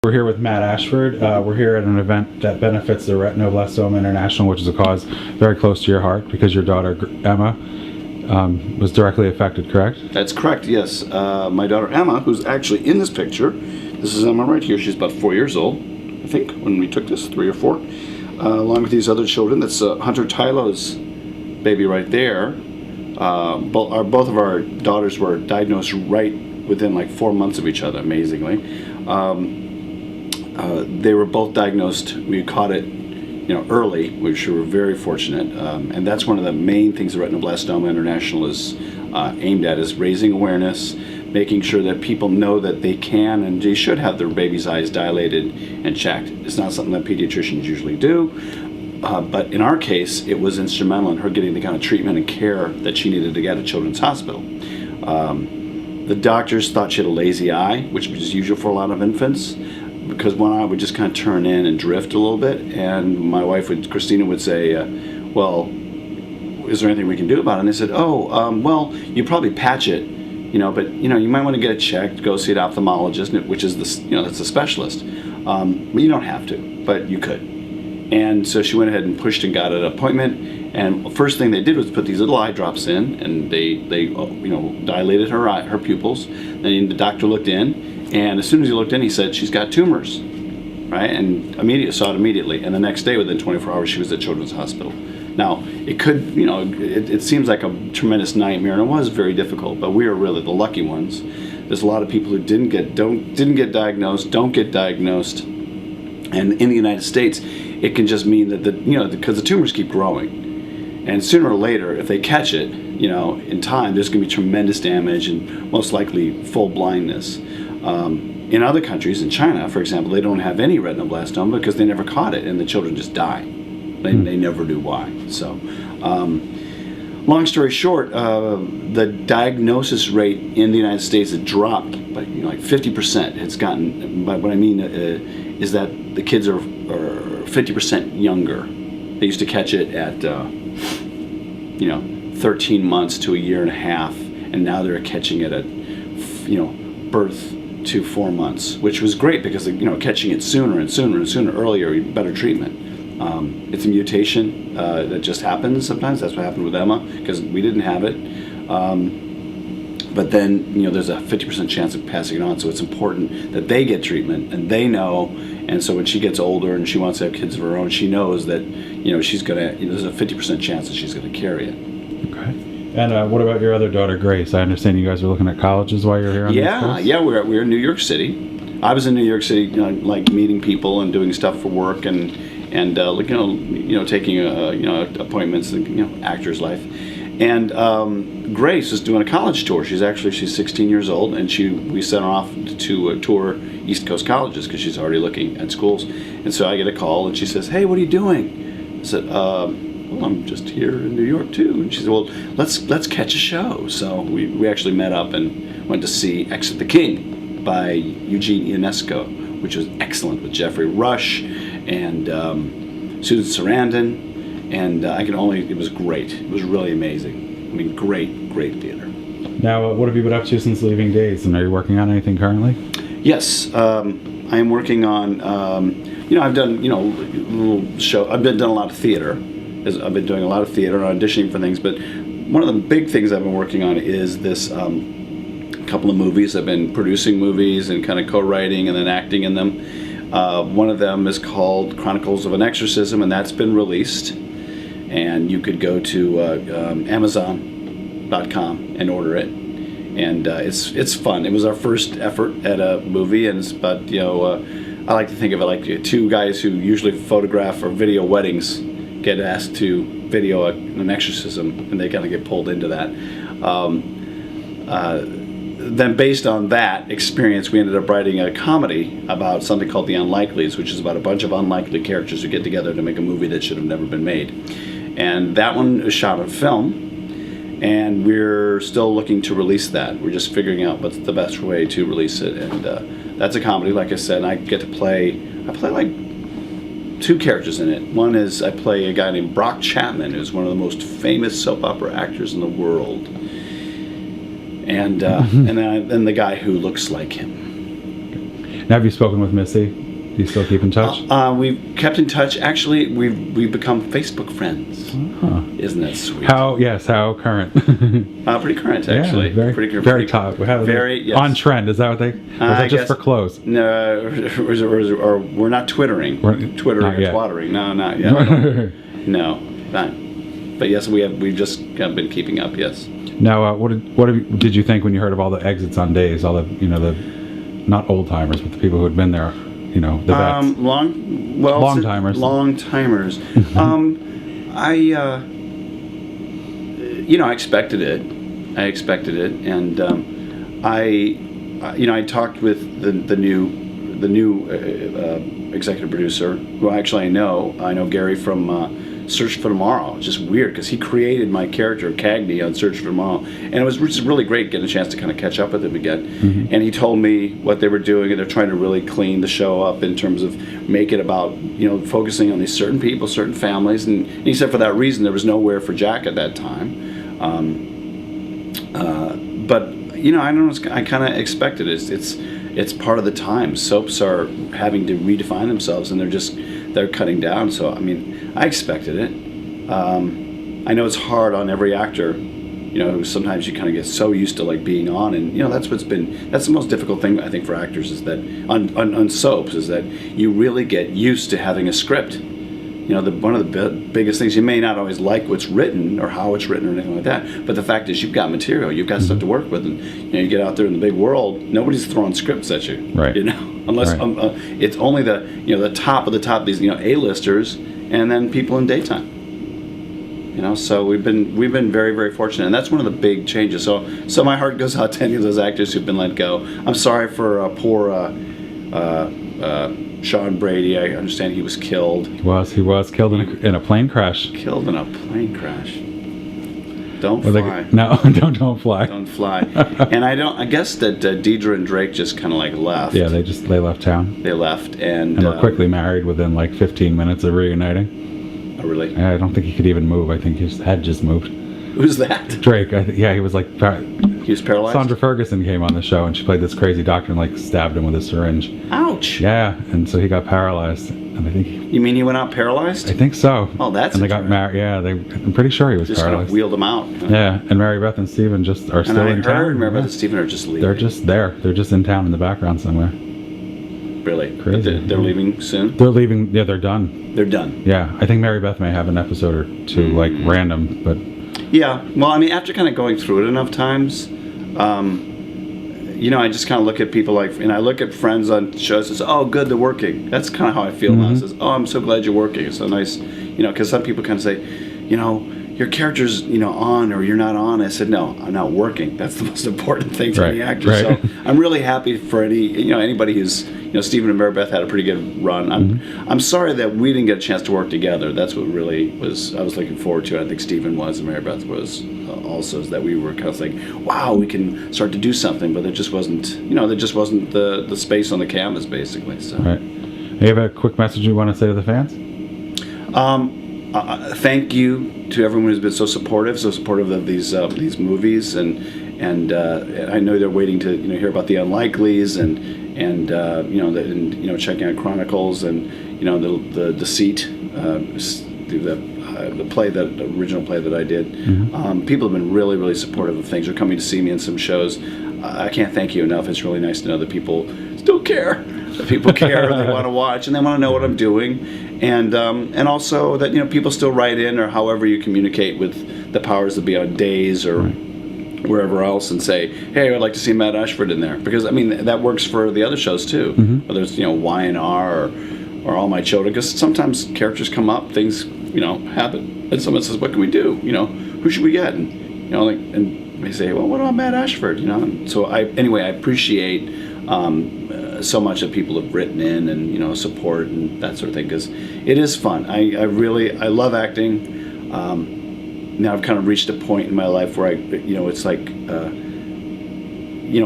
We're here with Matt Ashford. We're here at an event that benefits the Retinoblastoma International, which is a cause very close to your heart because your daughter, Emma, was directly affected, correct? That's correct, yes. My daughter Emma, who's actually in this picture, this is Emma right here, she's about 4 years old, I think, when we took this, 3 or 4, along with these other children. That's Hunter Tylo's baby right there. Both of our daughters were diagnosed right within like 4 months of each other, amazingly. They were both diagnosed. We caught it, early, which we were very fortunate. And that's one of the main things that Retinoblastoma International is aimed at: is raising awareness, making sure that people know that they can and they should have their baby's eyes dilated and checked. It's not something that pediatricians usually do, but in our case, it was instrumental in her getting the kind of treatment and care that she needed to get at Children's Hospital. The doctors thought she had a lazy eye, which is usual for a lot of infants, because one eye would just kind of turn in and drift a little bit, and my wife, Christina, would say, well, is there anything we can do about it? And they said, well, you probably patch it, but you might want to get it checked, go see an ophthalmologist, which is that's a specialist. But you don't have to, but you could. And so she went ahead and pushed and got an appointment, and the first thing they did was put these little eye drops in, and they dilated her pupils. Then the doctor looked in, and as soon as he looked in, he said, she's got tumors, right? And saw it immediately. And the next day, within 24 hours, she was at Children's Hospital. Now, it could, it seems like a tremendous nightmare, and it was very difficult, but we are really the lucky ones. There's a lot of people who didn't get diagnosed, don't get diagnosed. And in the United States, it can just mean that because the tumors keep growing. And sooner or later, if they catch it, in time, there's going to be tremendous damage and most likely full blindness. In other countries, in China, for example, they don't have any retinoblastoma because they never caught it, and the children just die. They never knew why. So, long story short, the diagnosis rate in the United States had dropped by like 50%. It's gotten, but what I mean is that the kids are 50% younger. They used to catch it at 13 months to a year and a half, and now they're catching it at birth to 4 months, which was great because catching it sooner and sooner and sooner, earlier, better treatment. It's a mutation that just happens sometimes. That's what happened with Emma because we didn't have it. But then there's a 50% chance of passing it on, so it's important that they get treatment and they know. And so when she gets older and she wants to have kids of her own, she knows that she's gonna. There's a 50% chance that she's gonna carry it. Okay. And what about your other daughter, Grace? I understand you guys are looking at colleges while you're here on this course? Yeah, we're in New York City. I was in New York City, like meeting people and doing stuff for work and taking appointments and actor's life. And Grace is doing a college tour. She's 16 years old, and we sent her off to tour East Coast colleges because she's already looking at schools. And so I get a call, and she says, "Hey, what are you doing?" I said, "Well, I'm just here in New York too." And she said, "Well, let's catch a show." So we actually met up and went to see Exit the King by Eugene Ionesco, which was excellent, with Jeffrey Rush and Susan Sarandon. And it was great. It was really amazing. I mean, great theater. Now, what have you been up to since leaving Days? And are you working on anything currently? Yes, I am working on, I've done, little show. I've done a lot of theater. I've been doing a lot of theater and auditioning for things. But one of the big things I've been working on is this couple of movies. I've been producing movies and kind of co-writing and then acting in them. One of them is called Chronicles of an Exorcism, and that's been released. And you could go to Amazon.com and order it, and it's fun. It was our first effort at a movie, and it's about I like to think of it like two guys who usually photograph or video weddings get asked to video an exorcism, and they kind of get pulled into that. Then based on that experience, we ended up writing a comedy about something called The Unlikelies, which is about a bunch of unlikely characters who get together to make a movie that should have never been made. And that one is shot on film, and we're still looking to release that. We're just figuring out what's the best way to release it. And that's a comedy, like I said, and I play like two characters in it. One is I play a guy named Brock Chapman, who's one of the most famous soap opera actors in the world. And then the guy who looks like him. Now, have you spoken with Missy? Do you still keep in touch? We've kept in touch. Actually, we've become Facebook friends. Isn't that sweet? How current? Pretty current, actually. Yeah, very top. Very, yes. On trend. Is that what they? Or is that just for clothes? No, or we're not twittering. Twittering or twattering. No, not yet. No, not. But yes, we've just been keeping up. Yes. Now, did you think when you heard of all the exits on days? All the the not old timers, but the people who had been there. The vets. Long timers. Long timers. I expected it. And I talked with the new executive producer, who actually I know Gary from Search for Tomorrow. It's just weird because he created my character Cagney on Search for Tomorrow, and it was just really great getting a chance to kind of catch up with him again. Mm-hmm. And he told me what they were doing, and they're trying to really clean the show up in terms of make it about focusing on these certain people, certain families, and he said for that reason there was nowhere for Jack at that time. But I don't know. I kind of expected it. It's part of the time. Soaps are having to redefine themselves, and they're cutting down. So I expected it. I know it's hard on every actor. Sometimes you kind of get so used to being on, and that's the most difficult thing I think for actors is that on soaps is that you really get used to having a script. One of the biggest things, you may not always like what's written or how it's written or anything like that, but the fact is you've got material, you've got stuff to work with, and you get out there in the big world, nobody's throwing scripts at you, right? Unless it's only the top of the top, these A-listers, and then people in daytime. So we've been very, very fortunate, and that's one of the big changes. So my heart goes out to any of those actors who've been let go. I'm sorry for poor Sean Brady. I understand he was killed. He was killed in a plane crash. Killed in a plane crash. Don't fly. Don't fly. Don't fly. And I guess that Deidre and Drake just kind of left. Yeah, they left town. They left and were quickly married within 15 minutes of reuniting. Oh, really? I don't think he could even move. I think his head just moved. Who's that? Drake. He was he was paralyzed? Sandra Ferguson came on the show, and she played this crazy doctor and stabbed him with a syringe. Ouch. Yeah, and so he got paralyzed, and I think. You mean he went out paralyzed? I think so. Oh, that's. And they got married. Yeah, I'm pretty sure he was just paralyzed. Kind of wheeled him out. Yeah, and Mary Beth and Steven just are still in town. Mary Beth and Steven are just leaving. They're just there. They're just in town in the background somewhere. Really? Crazy. They're leaving soon? They're leaving. Yeah, they're done. They're done. Yeah, I think Mary Beth may have an episode or two, random, but. Yeah, well, after kind of going through it enough times, I just kind of look at people and I look at friends on shows and say, oh, good, they're working. That's kind of how I feel now. It says, oh, I'm so glad you're working. It's so nice, because some people kind of say, your character's, on or you're not on. I said, no, I'm not working. That's the most important thing to any actor. Right. So I'm really happy for anybody who's, Stephen and Mary Beth had a pretty good run. I'm sorry that we didn't get a chance to work together. That's what really I was looking forward to. I think Stephen was and Mary Beth was also, is that we were kind of wow, we can start to do something, but there just wasn't, the space on the canvas basically. So. Right. You have a quick message you want to say to the fans? Thank you to everyone who's been so supportive of these movies, and I know they're waiting to hear about the Unlikelies and checking out Chronicles and the Deceit, the play, that original play that I did. Mm-hmm. People have been really, really supportive of things. They're coming to see me in some shows. I can't thank you enough. It's really nice to know that people still care. That people care and they want to watch and they want to know what I'm doing, and also that people still write in or however you communicate with the powers that be on Days or wherever else and say, hey, I'd like to see Matt Ashford in there, because that works for the other shows too. Mm-hmm. Whether it's Y&R or All My Children, because sometimes characters come up, things happen, and someone says, what can we do? Who should we get? And and they say, well, what about Matt Ashford? And so I appreciate so much that people have written in and support and that sort of thing, because it is fun. I love acting. Now I've kind of reached a point in my life where it's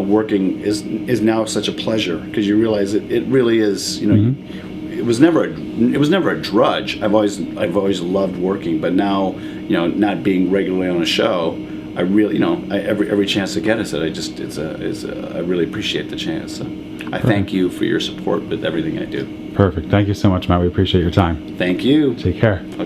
working is now such a pleasure, because you realize it really is. It was never a drudge. I've always loved working, but now not being regularly on a show, I really, every chance I get, I said, I really appreciate the chance. So I thank you for your support with everything I do. Perfect. Thank you so much, Matt. We appreciate your time. Thank you. Take care. Okay.